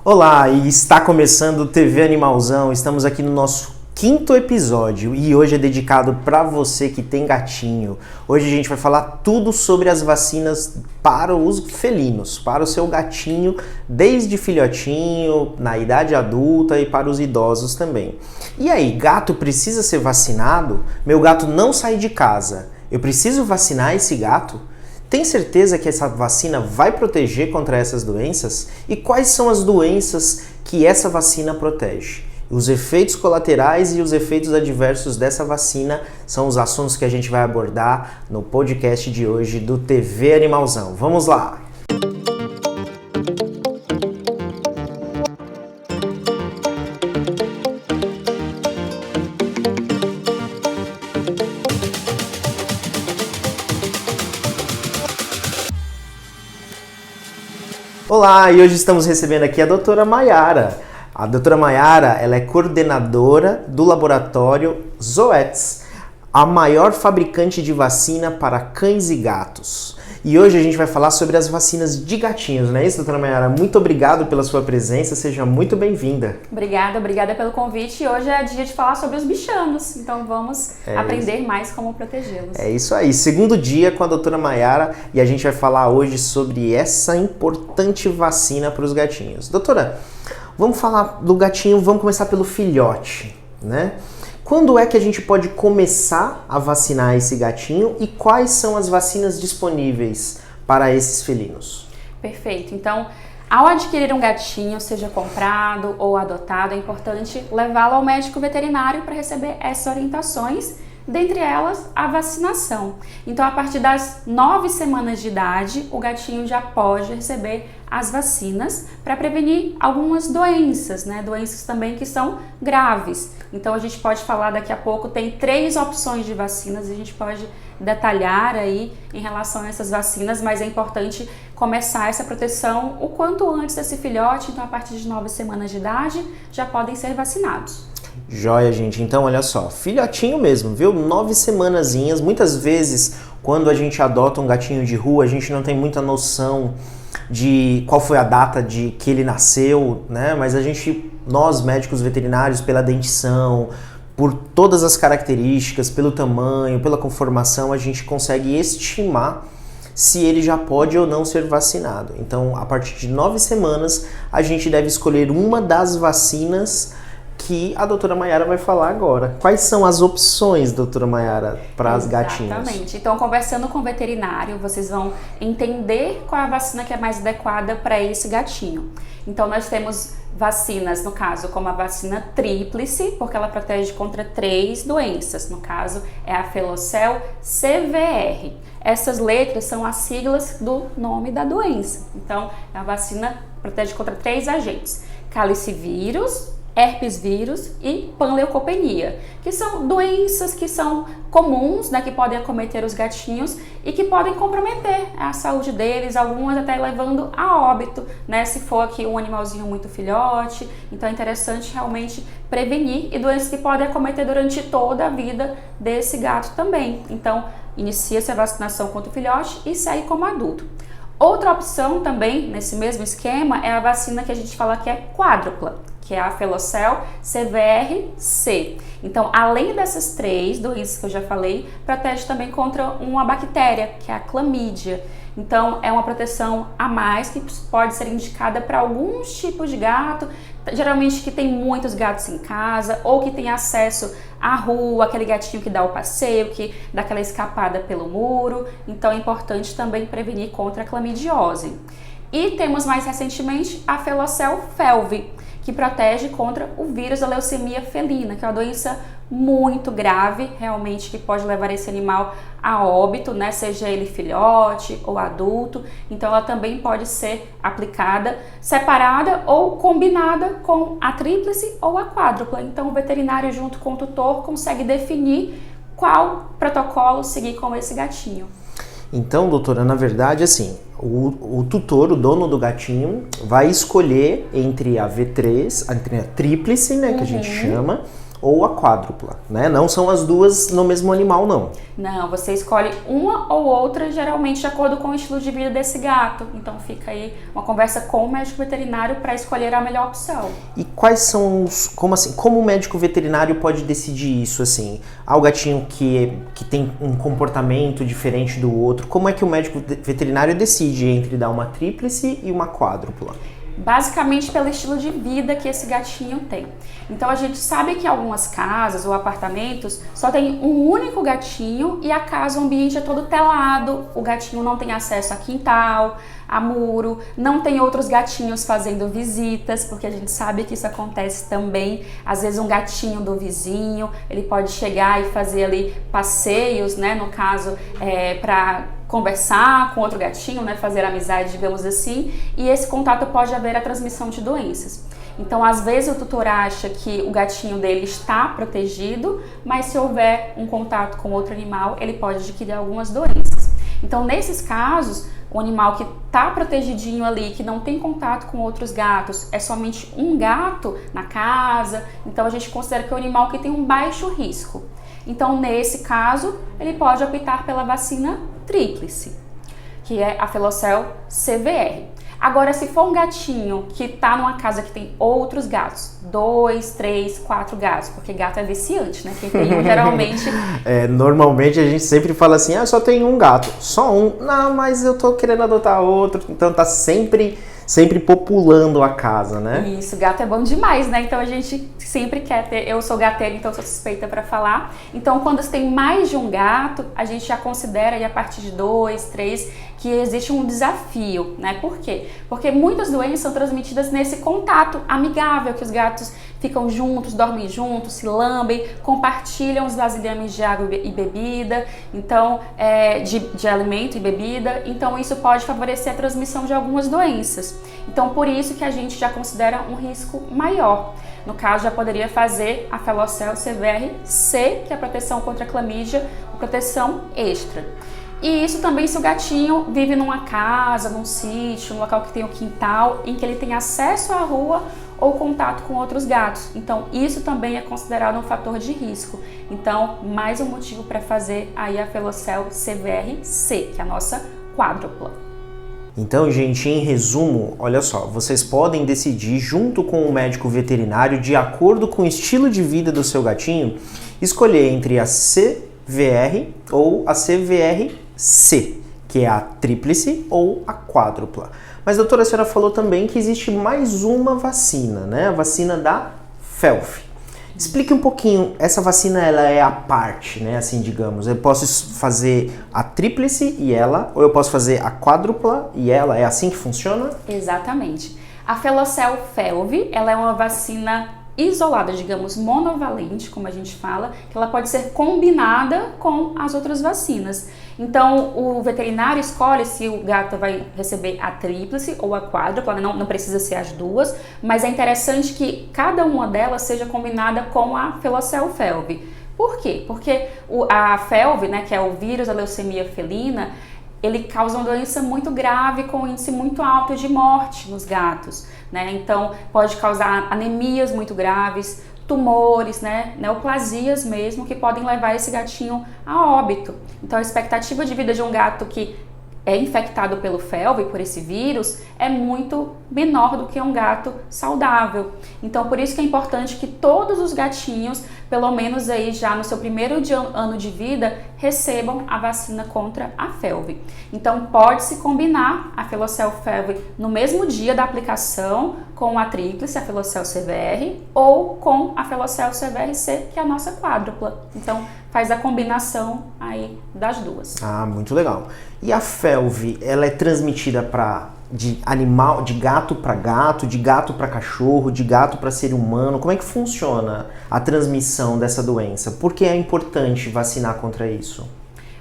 Olá, e está começando o TV Animalzão. Estamos aqui no nosso 5º episódio e hoje é dedicado para você que tem gatinho. Hoje a gente vai falar tudo sobre as vacinas para os felinos, para o seu gatinho, desde filhotinho, na idade adulta e para os idosos também. E aí, gato precisa ser vacinado? Meu gato não sai de casa. Eu preciso vacinar esse gato? Tem certeza que essa vacina vai proteger contra essas doenças? E quais são as doenças que essa vacina protege? Os efeitos colaterais e os efeitos adversos dessa vacina são os assuntos que a gente vai abordar no podcast de hoje do TV Animalzão. Vamos lá! Olá, e hoje estamos recebendo aqui a doutora Maiara. A doutora Maiara, ela é coordenadora do laboratório Zoetis, a maior fabricante de vacina para cães e gatos. E hoje a gente vai falar sobre as vacinas de gatinhos, não é isso, doutora Maiara? Muito obrigado pela sua presença, seja muito bem-vinda. Obrigada pelo convite. E hoje é dia de falar sobre os bichanos, então vamos aprender mais como protegê-los. É isso aí, segundo dia com a doutora Maiara e a gente vai falar hoje sobre essa importante vacina para os gatinhos. Doutora, vamos falar do gatinho, vamos começar pelo filhote, né? Quando é que a gente pode começar a vacinar esse gatinho e quais são as vacinas disponíveis para esses felinos? Perfeito. Então, ao adquirir um gatinho, seja comprado ou adotado, é importante levá-lo ao médico veterinário para receber essas orientações, dentre elas a vacinação. Então, a partir das 9 semanas de idade, o gatinho já pode receber as vacinas para prevenir algumas doenças, né? Doenças também que são graves. Então, a gente pode falar daqui a pouco, tem 3 opções de vacinas, e a gente pode detalhar aí em relação a essas vacinas, mas é importante começar essa proteção o quanto antes desse filhote. Então, a partir de 9 semanas de idade, já podem ser vacinados. Joia, gente. Então, olha só, filhotinho mesmo, viu? 9 semanazinhas. Muitas vezes, quando a gente adota um gatinho de rua, a gente não tem muita noção de qual foi a data de que ele nasceu, né? Mas nós médicos veterinários, pela dentição, por todas as características, pelo tamanho, pela conformação, a gente consegue estimar se ele já pode ou não ser vacinado. Então, a partir de 9 semanas, a gente deve escolher uma das vacinas que a doutora Maiara vai falar agora. Quais são as opções, doutora Maiara, para as gatinhos? Exatamente. Então, conversando com o veterinário, vocês vão entender qual é a vacina que é mais adequada para esse gatinho. Então, nós temos vacinas, no caso, como a vacina tríplice, porque ela protege contra 3 doenças. No caso, é a Felocel CVR. Essas letras são as siglas do nome da doença. Então, a vacina protege contra 3 agentes: calicivírus, herpes vírus e panleucopenia, que são doenças que são comuns, né, que podem acometer os gatinhos e que podem comprometer a saúde deles, algumas até levando a óbito, né, se for aqui um animalzinho muito filhote. Então é interessante realmente prevenir, e doenças que podem acometer durante toda a vida desse gato também. Então inicia-se a vacinação contra o filhote e segue como adulto. Outra opção também, nesse mesmo esquema, é a vacina que a gente fala que é quádrupla, que é a Felocel CVR-C. Então, além dessas 3 doenças que eu já falei, protege também contra uma bactéria, que é a clamídia. Então, é uma proteção a mais que pode ser indicada para alguns tipos de gato, geralmente que tem muitos gatos em casa ou que tem acesso à rua, aquele gatinho que dá o passeio, que dá aquela escapada pelo muro. Então, é importante também prevenir contra a clamidiose. E temos mais recentemente a Felocel Felv, que protege contra o vírus da leucemia felina, que é uma doença muito grave, realmente, que pode levar esse animal a óbito, né? Seja ele filhote ou adulto. Então, ela também pode ser aplicada separada ou combinada com a tríplice ou a quádrupla. Então, o veterinário, junto com o tutor, consegue definir qual protocolo seguir com esse gatinho. Então, doutora, na verdade, assim, o tutor, o dono do gatinho, vai escolher entre a V3, entre a tríplice, né, que a gente chama, ou a quádrupla, né? Não são as duas no mesmo animal, não. Não, você escolhe uma ou outra, geralmente de acordo com o estilo de vida desse gato. Então fica aí uma conversa com o médico veterinário para escolher a melhor opção. E quais são os... Como assim? Como o médico veterinário pode decidir isso, assim? O gatinho que tem um comportamento diferente do outro, como é que o médico veterinário decide entre dar uma tríplice e uma quádrupla? Basicamente pelo estilo de vida que esse gatinho tem. Então a gente sabe que algumas casas ou apartamentos só tem um único gatinho e a casa, o ambiente é todo telado, o gatinho não tem acesso a quintal, a muro, não tem outros gatinhos fazendo visitas, porque a gente sabe que isso acontece também. Às vezes um gatinho do vizinho, ele pode chegar e fazer ali passeios, né, no caso, para conversar com outro gatinho, né, fazer amizade, digamos assim, e esse contato pode haver a transmissão de doenças. Então, às vezes o tutor acha que o gatinho dele está protegido, mas se houver um contato com outro animal, ele pode adquirir algumas doenças. Então, nesses casos, o animal que está protegidinho ali, que não tem contato com outros gatos, é somente um gato na casa, então a gente considera que é um animal que tem um baixo risco. Então, nesse caso, ele pode optar pela vacina tríplice, que é a Felocel CVR. Agora, se for um gatinho que está numa casa que tem outros gatos, 2, 3, 4 gatos, porque gato é viciante, né? Quem tem um, geralmente... Normalmente a gente sempre fala assim, só tem um gato, só um. Não, mas eu tô querendo adotar outro, então tá sempre populando a casa, né? Isso, gato é bom demais, né? Então a gente sempre quer ter, eu sou gateira, então sou suspeita para falar. Então quando você tem mais de um gato, a gente já considera aí a partir de 2, 3, que existe um desafio, né? Por quê? Porque muitas doenças são transmitidas nesse contato amigável, que os gatos ficam juntos, dormem juntos, se lambem, compartilham os vasilhames de água e bebida, então de alimento e bebida, então isso pode favorecer a transmissão de algumas doenças. Então por isso que a gente já considera um risco maior. No caso, já poderia fazer a Felocel CVR-C, que é a proteção contra a clamídia, proteção extra. E isso também se o gatinho vive numa casa, num sítio, num local que tem um quintal, em que ele tem acesso à rua ou contato com outros gatos. Então, isso também é considerado um fator de risco. Então, mais um motivo para fazer aí a Felocel CVR-C, que é a nossa quádrupla. Então, gente, em resumo, olha só, vocês podem decidir junto com o médico veterinário, de acordo com o estilo de vida do seu gatinho, escolher entre a CVR ou a CVR-C, que é a tríplice ou a quádrupla. Mas, doutora, a senhora falou também que existe mais uma vacina, né? A vacina da FeLV. Explique um pouquinho, essa vacina ela é à parte, né? Assim, digamos, eu posso fazer a tríplice e ela, ou eu posso fazer a quádrupla e ela, é assim que funciona? Exatamente. A Felocel FeLV, ela é uma vacina isolada, digamos, monovalente, como a gente fala, que ela pode ser combinada com as outras vacinas. Então, o veterinário escolhe se o gato vai receber a tríplice ou a quádrupla, não precisa ser as duas, mas é interessante que cada uma delas seja combinada com a Felocel FeLV. Por quê? Porque a FeLV, né, que é o vírus da leucemia felina, ele causa uma doença muito grave com um índice muito alto de morte nos gatos, né? Então, pode causar anemias muito graves, tumores, né, neoplasias mesmo, que podem levar esse gatinho a óbito. Então, a expectativa de vida de um gato que é infectado pelo FeLV, por esse vírus, é muito menor do que um gato saudável. Então, por isso que é importante que todos os gatinhos, pelo menos aí já no seu primeiro ano de vida, recebam a vacina contra a FeLV. Então, pode-se combinar a Felocel FeLV no mesmo dia da aplicação com a tríplice, a Felocel CVR, ou com a Felocel CVR-C, que é a nossa quádrupla. Então, faz a combinação aí das duas. Ah, muito legal. E a FeLV, ela é transmitida de gato para gato, de gato para cachorro, de gato para ser humano? Como é que funciona a transmissão dessa doença? Por que é importante vacinar contra isso?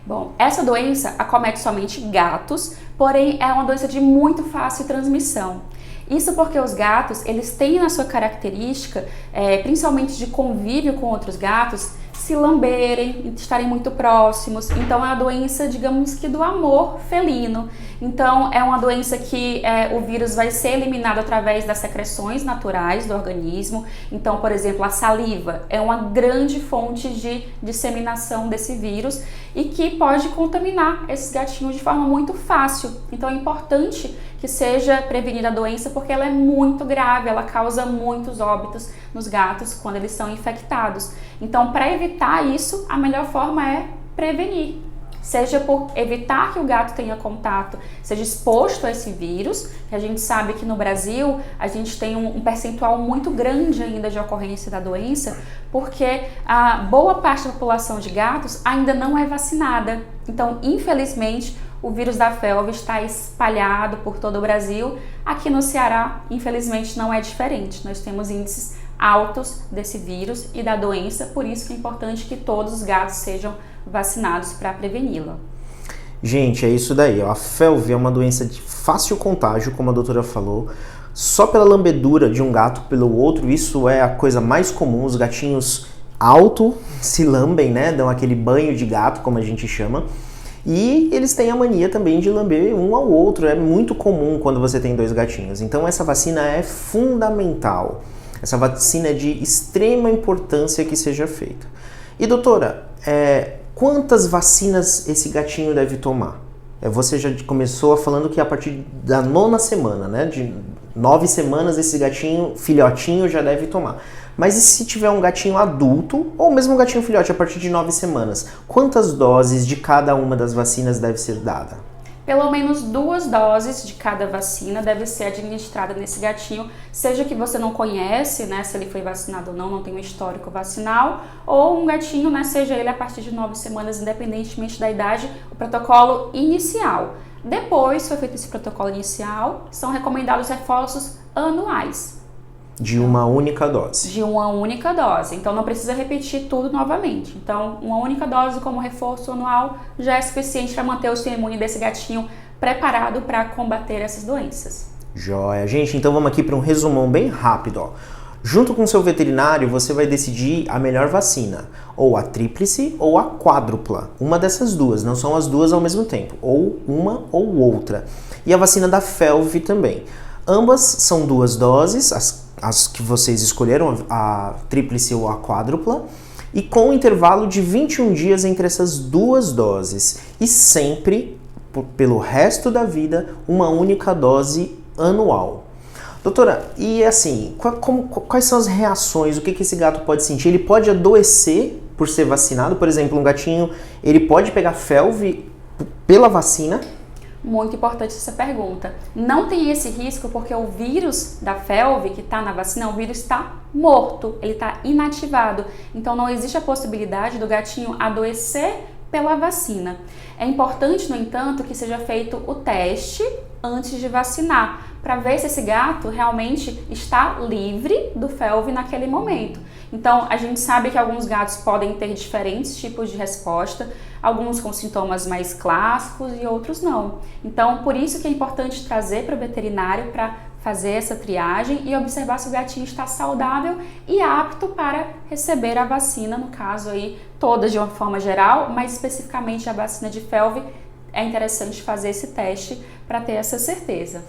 Bom, essa doença acomete somente gatos, porém é uma doença de muito fácil transmissão. Isso porque os gatos, eles têm na sua característica, principalmente de convívio com outros gatos, se lamberem, estarem muito próximos. Então é uma doença, digamos que do amor felino. Então é uma doença que o vírus vai ser eliminado através das secreções naturais do organismo. Então, por exemplo, a saliva é uma grande fonte de disseminação desse vírus e que pode contaminar esses gatinhos de forma muito fácil. Então é importante que seja prevenida a doença porque ela é muito grave, ela causa muitos óbitos nos gatos quando eles são infectados. Então, para evitar isso, a melhor forma é prevenir. Seja por evitar que o gato tenha contato, seja exposto a esse vírus, que a gente sabe que no Brasil a gente tem um percentual muito grande ainda de ocorrência da doença, porque a boa parte da população de gatos ainda não é vacinada. Então, infelizmente, o vírus da felve está espalhado por todo o Brasil. Aqui no Ceará, infelizmente, não é diferente. Nós temos índices altos desse vírus e da doença, por isso que é importante que todos os gatos sejam vacinados para preveni-la. Gente, é isso daí. A felve é uma doença de fácil contágio, como a doutora falou. Só pela lambedura de um gato pelo outro, isso é a coisa mais comum. Os gatinhos alto se lambem, né? Dão aquele banho de gato, como a gente chama. E eles têm a mania também de lamber um ao outro. É muito comum quando você tem dois gatinhos. Então essa vacina é fundamental. Essa vacina é de extrema importância que seja feita. E doutora, quantas vacinas esse gatinho deve tomar? Você já começou falando que a partir da 9ª semana, né? De 9 semanas esse gatinho, filhotinho, já deve tomar. Mas e se tiver um gatinho adulto, ou mesmo um gatinho filhote a partir de 9 semanas? Quantas doses de cada uma das vacinas deve ser dada? Pelo menos 2 doses de cada vacina deve ser administrada nesse gatinho, seja que você não conhece, né, se ele foi vacinado ou não tem um histórico vacinal, ou um gatinho, né, seja ele a partir de 9 semanas, independentemente da idade, o protocolo inicial. Depois que foi feito esse protocolo inicial, são recomendados reforços anuais. De uma única dose. De uma única dose. Então não precisa repetir tudo novamente. Então, uma única dose como reforço anual já é suficiente para manter o sistema imune desse gatinho preparado para combater essas doenças. Joia. Gente, então vamos aqui para um resumão bem rápido. Ó. Junto com o seu veterinário, você vai decidir a melhor vacina. Ou a tríplice ou a quádrupla. Uma dessas duas, não são as duas ao mesmo tempo. Ou uma ou outra. E a vacina da felve também. Ambas são 2 doses, as que vocês escolheram, a tríplice ou a quádrupla, e com um intervalo de 21 dias entre essas 2 doses. E sempre, pelo resto da vida, uma única dose anual. Doutora, e assim, quais são as reações? O que esse gato pode sentir? Ele pode adoecer por ser vacinado? Por exemplo, um gatinho, ele pode pegar felve pela vacina? Muito importante essa pergunta. Não tem esse risco porque o vírus da felve que está na vacina, o vírus está morto, ele está inativado. Então não existe a possibilidade do gatinho adoecer pela vacina. É importante, no entanto, que seja feito o teste antes de vacinar, para ver se esse gato realmente está livre do felve naquele momento. Então, a gente sabe que alguns gatos podem ter diferentes tipos de resposta, alguns com sintomas mais clássicos e outros não. Então, por isso que é importante trazer para o veterinário para fazer essa triagem e observar se o gatinho está saudável e apto para receber a vacina, no caso aí, todas de uma forma geral, mas especificamente a vacina de felve, é interessante fazer esse teste para ter essa certeza.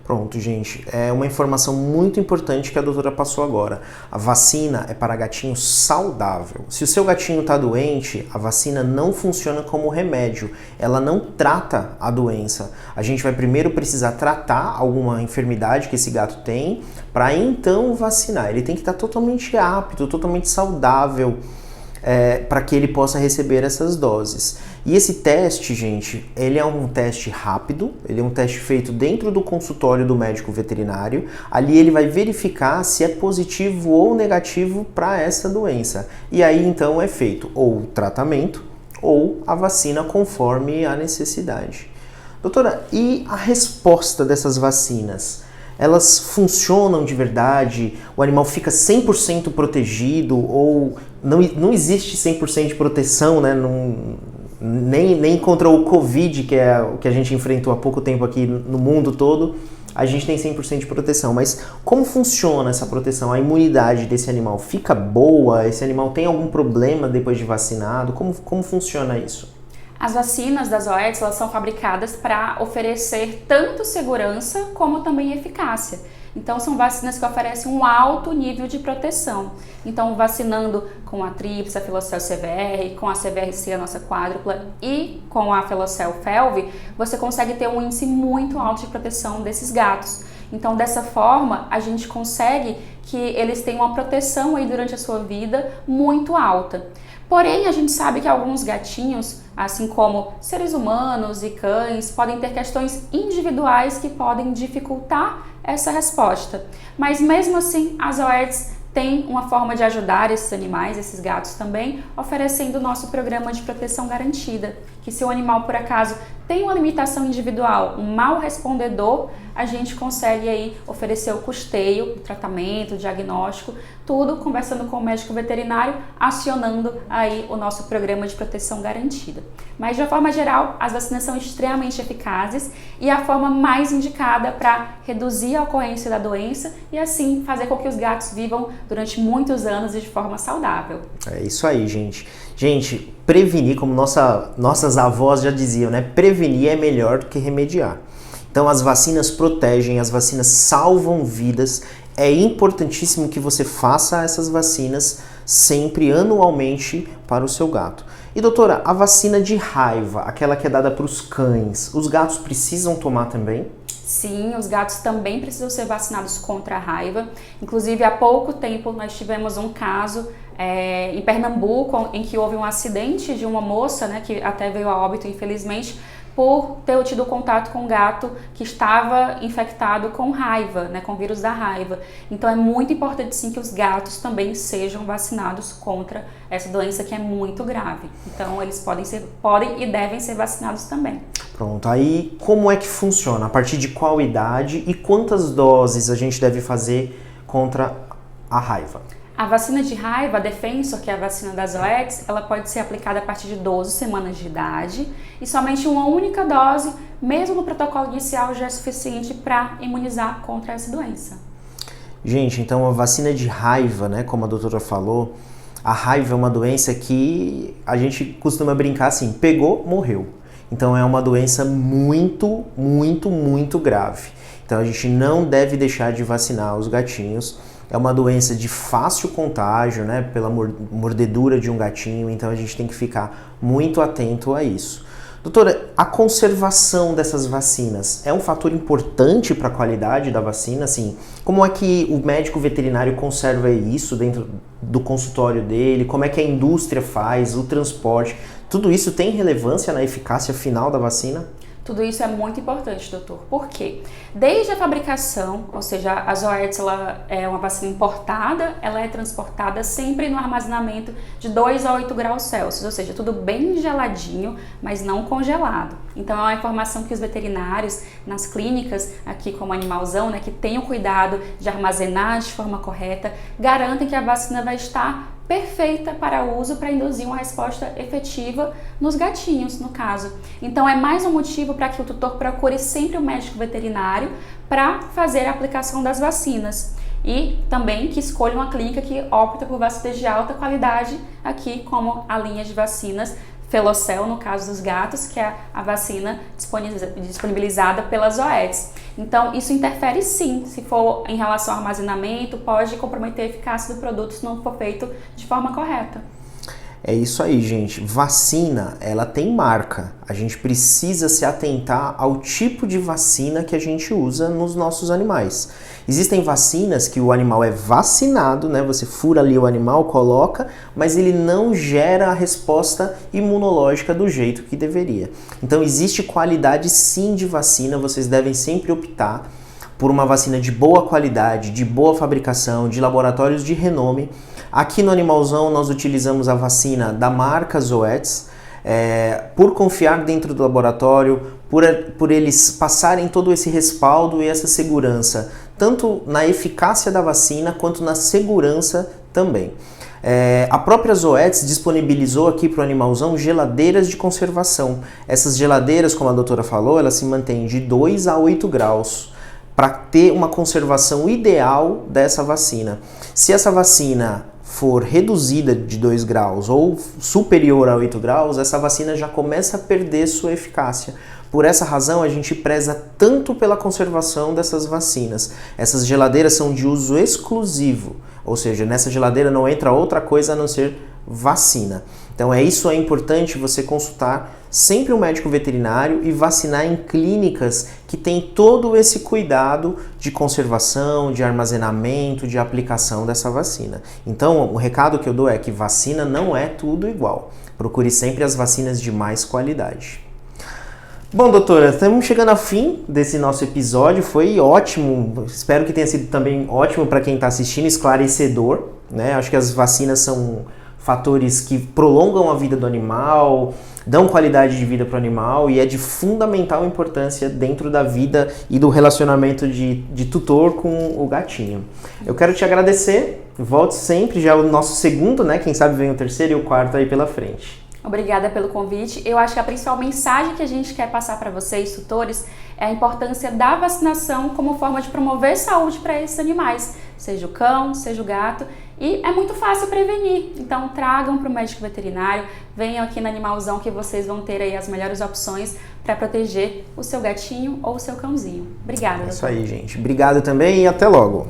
Pronto, gente, é uma informação muito importante que a doutora passou agora. A vacina é para gatinho saudável. Se o seu gatinho está doente, a vacina não funciona como remédio. Ela não trata a doença. A gente vai primeiro precisar tratar alguma enfermidade que esse gato tem, para então vacinar. Ele tem que estar totalmente apto, totalmente saudável, para que ele possa receber essas doses. E esse teste, gente, ele é um teste rápido, ele é um teste feito dentro do consultório do médico veterinário. Ali ele vai verificar se é positivo ou negativo para essa doença. E aí então é feito ou o tratamento ou a vacina conforme a necessidade. Doutora, e a resposta dessas vacinas? Elas funcionam de verdade? O animal fica 100% protegido ou não existe 100% de proteção, né? Nem contra o Covid, que é o que a gente enfrentou há pouco tempo aqui no mundo todo, a gente tem 100% de proteção. Mas como funciona essa proteção? A imunidade desse animal fica boa? Esse animal tem algum problema depois de vacinado? Como funciona isso? As vacinas das Zoetis, elas são fabricadas para oferecer tanto segurança como também eficácia. Então, são vacinas que oferecem um alto nível de proteção. Então, vacinando com a tríplice, a Filocel CVR, com a CVRC, a nossa quádrupla, e com a Filocel Felv, você consegue ter um índice muito alto de proteção desses gatos. Então, dessa forma, a gente consegue que eles tenham uma proteção aí durante a sua vida muito alta. Porém, a gente sabe que alguns gatinhos, assim como seres humanos e cães, podem ter questões individuais que podem dificultar essa resposta. Mas mesmo assim, as Zoetis têm uma forma de ajudar esses animais, esses gatos também, oferecendo o nosso programa de proteção garantida, que se o animal por acaso tem uma limitação individual, um mau respondedor, a gente consegue aí oferecer o custeio, o tratamento, o diagnóstico, tudo conversando com o médico veterinário, acionando aí o nosso programa de proteção garantida. Mas de uma forma geral, as vacinas são extremamente eficazes e a forma mais indicada para reduzir a ocorrência da doença e assim fazer com que os gatos vivam durante muitos anos e de forma saudável. É isso aí, gente. Gente, prevenir, como nossas avós já diziam, né? Prevenir é melhor do que remediar. Então as vacinas protegem, as vacinas salvam vidas. É importantíssimo que você faça essas vacinas sempre, anualmente, para o seu gato. E doutora, a vacina de raiva, aquela que é dada para os cães, os gatos precisam tomar também? Sim, os gatos também precisam ser vacinados contra a raiva. Inclusive, há pouco tempo nós tivemos um caso em Pernambuco em que houve um acidente de uma moça, né, que até veio a óbito, infelizmente, por ter tido contato com um gato que estava infectado com raiva, né, com o vírus da raiva. Então é muito importante sim que os gatos também sejam vacinados contra essa doença que é muito grave. Então eles podem e devem ser vacinados também. Pronto, aí como é que funciona? A partir de qual idade e quantas doses a gente deve fazer contra a raiva? A vacina de raiva, a Defensor, que é a vacina das Zoetis, ela pode ser aplicada a partir de 12 semanas de idade e somente uma única dose, mesmo no protocolo inicial, já é suficiente para imunizar contra essa doença. Gente, então a vacina de raiva, né, como a doutora falou, a raiva é uma doença que a gente costuma brincar assim, pegou, morreu. Então é uma doença muito, muito, muito grave. Então a gente não deve deixar de vacinar os gatinhos. É uma doença de fácil contágio, né, pela mordedura de um gatinho, então a gente tem que ficar muito atento a isso. Doutora, a conservação dessas vacinas é um fator importante para a qualidade da vacina? Assim, como é que o médico veterinário conserva isso dentro do consultório dele? Como é que a indústria faz, o transporte? Tudo isso tem relevância na eficácia final da vacina? Tudo isso é muito importante, doutor. Por quê? Desde a fabricação, ou seja, a Zoetis ela é uma vacina importada, ela é transportada sempre no armazenamento de 2 a 8 graus Celsius, ou seja, tudo bem geladinho, mas não congelado. Então é uma informação que os veterinários nas clínicas, aqui como Animalzão, né, que tenham cuidado de armazenar de forma correta, garantem que a vacina vai estar perfeita para uso para induzir uma resposta efetiva nos gatinhos, no caso. Então é mais um motivo para que o tutor procure sempre o médico veterinário para fazer a aplicação das vacinas. E também que escolha uma clínica que opta por vacinas de alta qualidade, aqui como a linha de vacinas Felocel, no caso dos gatos, que é a vacina disponibilizada pelas Zoetis. Então, isso interfere sim, se for em relação ao armazenamento, pode comprometer a eficácia do produto se não for feito de forma correta. É isso aí, gente. Vacina, ela tem marca. A gente precisa se atentar ao tipo de vacina que a gente usa nos nossos animais. Existem vacinas que o animal é vacinado, né? Você fura ali o animal, coloca, mas ele não gera a resposta imunológica do jeito que deveria. Então existe qualidade sim de vacina, vocês devem sempre optar por uma vacina de boa qualidade, de boa fabricação, de laboratórios de renome. Aqui no Animalzão nós utilizamos a vacina da marca Zoetis, por confiar dentro do laboratório, por eles passarem todo esse respaldo e essa segurança, tanto na eficácia da vacina quanto na segurança também. A própria Zoetis disponibilizou aqui para o Animalzão geladeiras de conservação. Essas geladeiras, como a doutora falou, elas se mantêm de 2 a 8 graus. para ter uma conservação ideal dessa vacina. Se essa vacina for reduzida de 2 graus ou superior a 8 graus, essa vacina já começa a perder sua eficácia. Por essa razão, a gente preza tanto pela conservação dessas vacinas. Essas geladeiras são de uso exclusivo, ou seja, nessa geladeira não entra outra coisa a não ser vacina. Então é importante você consultar sempre um médico veterinário e vacinar em clínicas que têm todo esse cuidado de conservação, de armazenamento, de aplicação dessa vacina. Então o recado que eu dou é que vacina não é tudo igual. Procure sempre as vacinas de mais qualidade. Bom, doutora, estamos chegando ao fim desse nosso episódio, foi ótimo, espero que tenha sido também ótimo para quem está assistindo, esclarecedor, né? Acho que as vacinas são fatores que prolongam a vida do animal, dão qualidade de vida para o animal e é de fundamental importância dentro da vida e do relacionamento de tutor com o gatinho. Eu quero te agradecer, volte sempre, já é o nosso segundo, né? Quem sabe vem o terceiro e o quarto aí pela frente. Obrigada pelo convite. Eu acho que a principal mensagem que a gente quer passar para vocês, tutores, é a importância da vacinação como forma de promover saúde para esses animais, seja o cão, seja o gato, e é muito fácil prevenir. Então tragam para o médico veterinário, venham aqui na Animalzão que vocês vão ter aí as melhores opções para proteger o seu gatinho ou o seu cãozinho. Obrigada. É isso aí, gente. Obrigado também e até logo.